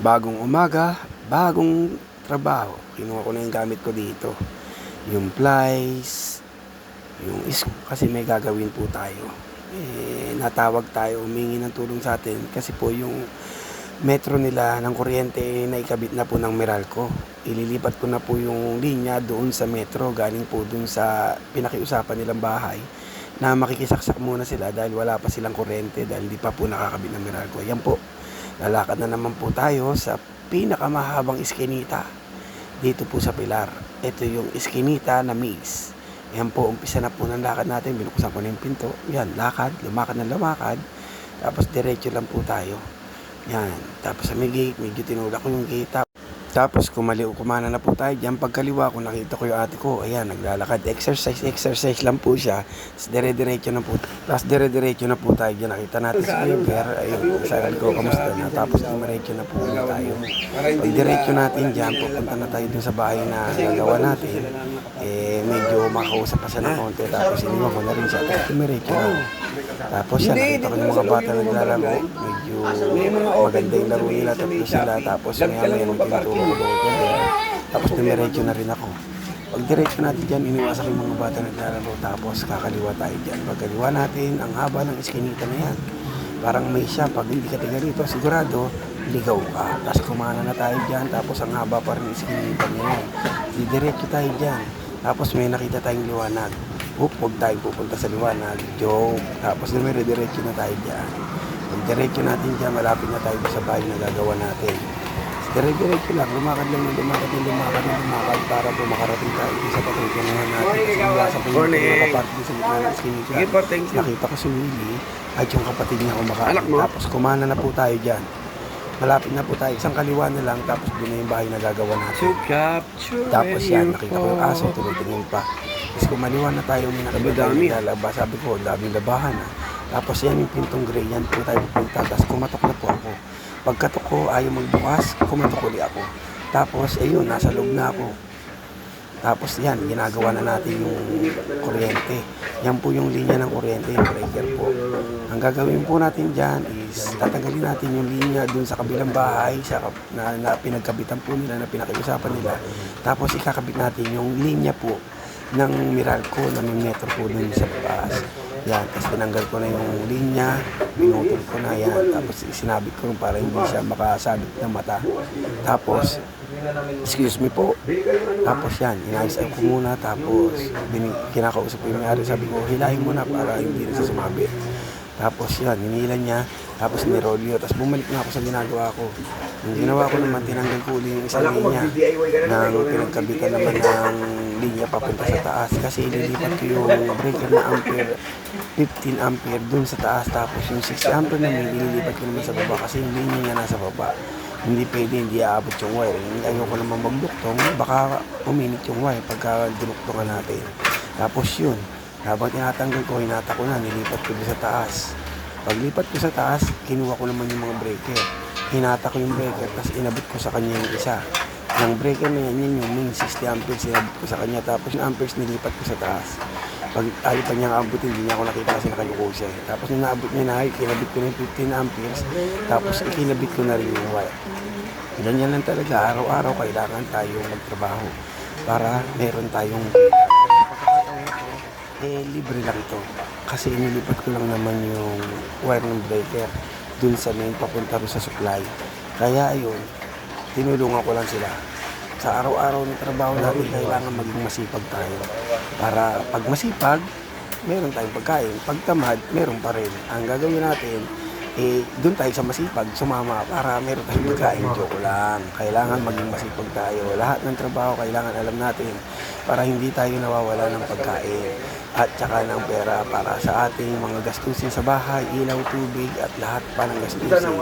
Bagong umaga, bagong trabaho. Kinuha ko na yung gamit ko dito. Yung plies, kasi may gagawin po tayo. Natawag tayo, humingi ng tulong sa atin kasi po yung metro nila ng kuryente na ikabit na po ng Meralco. Ililipat ko na po yung linya doon sa metro, galing po doon sa pinakiusapan nilang bahay na makikisaksak muna sila dahil wala pa silang kuryente dahil di pa po nakakabit ng Meralco. Yan po, lalakad na naman po tayo sa pinakamahabang iskinita dito po sa Pilar. Ito yung iskinita na Mix. Yan po, umpisa na po ng lakad natin. Binuksan ko na yung pinto. Yan, lakad, lumakad na lumakad. Tapos diretso lang po tayo. Yan, tapos sa may gate, medyo tinulak ko yung gate. Tapos kumana na po tayo dyan. Pagkaliwa ko, nakita ko yung ate ko. Ayan, naglalakad. Exercise lang po siya. Tapos dire-diretso na po tayo dyan. Nakita natin si Weber. Ayun, sabi ko, kamusta na? Tapos dumiretso na po tayo. Pag diretso natin dyan, pupunta na tayo dun sa bahay na nagawa natin. Medyo makausap pa siya ng konti. Tapos iniwan ko na rin siya. Tapos dumiretso na. Tapos siya, nakita ko yung mga bata naglalaro. Medyo maganda yung laro nila. Tapos sila. Tapos maya-maya nung tinutulong ko doon. Tapos dumiretso na rin ako. Pag diretso natin dyan, iniwasan yung mga bata naglalaro. Tapos kakaliwa tayo dyan. Pagkaliwa natin, ang haba ng iskinita na yan. Parang may siya. Pag hindi ka tiga rito, sigurado, ligaw ka. Tapos kumana na tayo dyan. Tapos ang haba pa rin iskinita niya yan. Diretso tayo dyan. Tapos may nakita tayong liwanag. Huwag tayo pupunta sa liwanag. Joke. Tapos diretso na tayo dyan. Pag diretso natin dyan, malapit na tayo sa bahay na gagawa natin. Diretso lang. Lumakad para po makarating tayo sa patutunan natin. Kasi mula sa pinagpapapart sa gitna ng iskinita. Nakita ko si Willie at yung kapatid niya kumakain. Tapos kumana na po tayo dyan. Malapit na po tayo. Isang kaliwa na lang. Tapos doon na yung bahay na gagawa natin. Tapos yan, nakita ko yung aso. Tuloy-tingin pa. Tapos kumaliwa na tayo. May nakita tayo lalabas. Sabi ko, daming labahan. Tapos yan yung pintong gray. Yan po tayo pupunta. Tapos kumatok na po ako. Pagkatok ko, ayaw magbukas. Kumatok uli ako. Tapos, ayun, nasa loob na ako. Tapos yan, ginagawa na natin yung kuryente. Yan po yung linya ng kuryente, yung breaker po. Ang gagawin po natin dyan is tatanggalin natin yung linya dun sa kabilang bahay na pinagkabitan po nila, na pinakiusapan nila. Tapos ikakabit natin yung linya po ng Meralco na may metro po dun sa taas. Yan, tapos tinanggal ko na yung linya, pinutol ko na yan, tapos sinabit ko para hindi siya makasabit ng mata. Tapos, excuse me po. Tapos yan, inayos ko muna, tapos kinakausap ko yung may-ari, sabi ko, hilahin mo na para hindi na siya sumabit. Tapos yan, hinilan niya, tapos nirolyo, tapos bumalik na ako sa ginagawa ko. Yung ginawa ko naman, tinanggal ko uli yung isang linya ng pinagkabitan naman ng linya papunta sa taas. Kasi ililipat ko yung breaker na ampere, 15 ampere dun sa taas. Tapos yung 60 ampere naman, ililipat ko naman sa baba kasi yung linya niya nasa baba. Hindi pwede, hindi aabot yung wire. Ayoko naman magduktong, baka uminit yung wire pagka dinuktongan natin. Tapos yun, habang tinatanggal ko, hinata ko na, nilipat ko sa taas. Paglipat ko sa taas, kinuha ko naman yung mga breaker. Hinata ko yung breaker, tapos inabot ko sa kanya yung isa. Yung breaker na yan, yun yung main 60 amperes, inabot ko sa kanya. Tapos yung amperes nilipat ko sa taas. Pag ayaw pa niyang abutin, hindi niya ako nakita kasi nakayuko siya. Tapos nung naabot niya na, kinabit ko na yung 15 amperes. Tapos ikinabit ko na rin yung wire. Ganyan lang talaga, araw-araw kailangan tayong magtrabaho para meron tayong libre lang ito. Kasi inilipat ko lang naman yung wire ng breaker dun sa main papunta rin sa supply. Kaya ayun, tinulungan ko lang sila. Sa araw-araw ng trabaho natin, kailangan maging masipag tayo. Para pag masipag, meron tayong pagkain. Pag tamad, meron pa rin. Ang gagawin natin, doon tayo sa masipag, sumama para meron tayong pagkain. Joke lang. Kailangan maging masipag tayo. Lahat ng trabaho, kailangan alam natin para hindi tayo nawawala ng pagkain at saka ng pera para sa ating mga gastusin sa bahay, ilaw, tubig at lahat pa ng gastusin.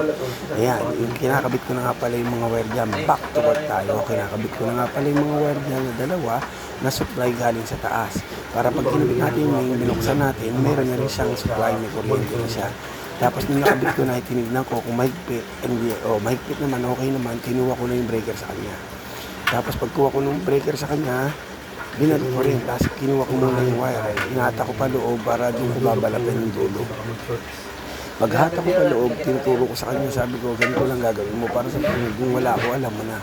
Ayan, yung kinakabit ko na nga pala yung mga wire dyan, back to work tayo. Kinakabit ko na nga pala yung mga wire dyan na dalawa na supply galing sa taas. Para pag kinabit natin yung binuksan natin, meron na rin siyang supply, may kuryente na siya. Tapos nung nakabit ko na, tinignan ko kung mahigpit, mahigpit naman, okay naman, kinuha ko na yung breaker sa kanya. Tapos pagkuha ko ng breaker sa kanya, binalik ko rin, tapos kinuha ko muna yung wire. Inata ko pa loob para doon ko babalapin yung dulo. Paghata ko sa loob, tinuturo ko sa kanya, sabi ko, ganito lang gagawin mo para sa tunog. Kung wala ako, alam mo na.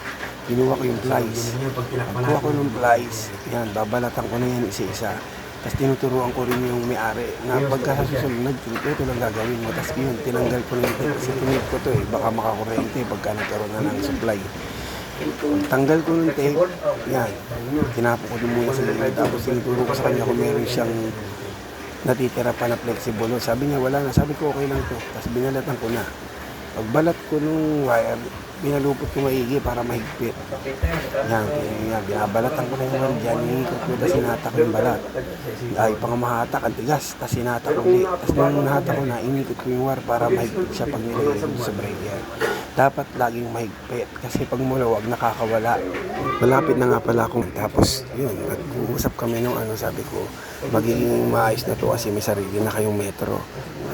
Kinuha ko yung plies. Pagkuha ko ng plies, yan, babalatan ko na yan isa-isa. Tapos tinuturuan ko rin yung may-ari na pagka sa susunod, ito lang gagawin mo. Tapos yun, tinanggal ko na yung tape kasi tinip ko to baka makakuryente pagka nagkaroon na ng supply. Tanggal ko ng tape, yan, tinapo ko din muna sa gilid. Tapos tinuturo ko sa kanya kung meron siyang natitira pa na flexible. Sabi niya, wala na. Sabi ko, okay lang to. Tapos binalatan ko na. Pagbalat ko nung wire, binalupot ko maigi para mahigpit. Yan, binabalatan ko na yung wire dyan. Hihikot ko, tapos sinatak yung balat. Ay, pangamahatak, ang tigas. Tapos sinatak ko ulit. Tapos nung nahatak ko na, inikot ko yung wire para mahigpit siya pag nilagay ko sa breaker. Dapat laging mahigpit kasi pag muluwag nakakawala. Malapit na nga pala akong tapos yun, nag-uusap kami nung sabi ko, magiging maayos na to kasi may sarili na kayong metro.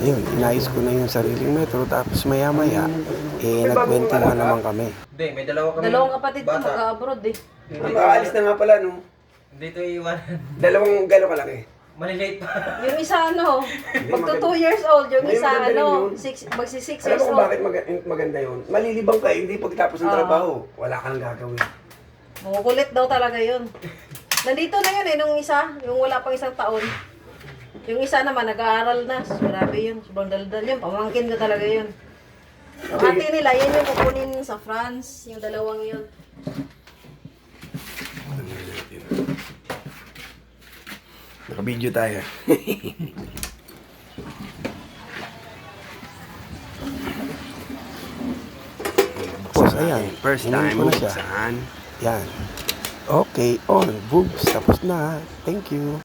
Ayun, inayos ko na yung sariling metro tapos maya-maya, nagkwento nga naman kami. Hindi, may dalawa kami. Dalawang kapatid ko mag-abroad eh. Aalis na nga pala, no? Dito iwan. Dalawang galo ka lang eh. Malilate pa. Yung isa magto 2 years old, yung isa magsi 6 years Alam mo old. bakit maganda yun? Malilibang ka, hindi pagtapos ng trabaho. Wala kang gagawin. Makukulit daw talaga yun. Nandito na yun nung isa, yung wala pang isang taon. Yung isa naman, nag-aaral na. Grabe yun, sobrang daldal yun. Pamangkin ko talaga yun. Yung ate nila, yan yung kukunin sa France, yung dalawang yun. Naka-video tayo. Tapos ayan, first time mo na siya. Yan. Okay, on, boobs. Tapos na. Thank you.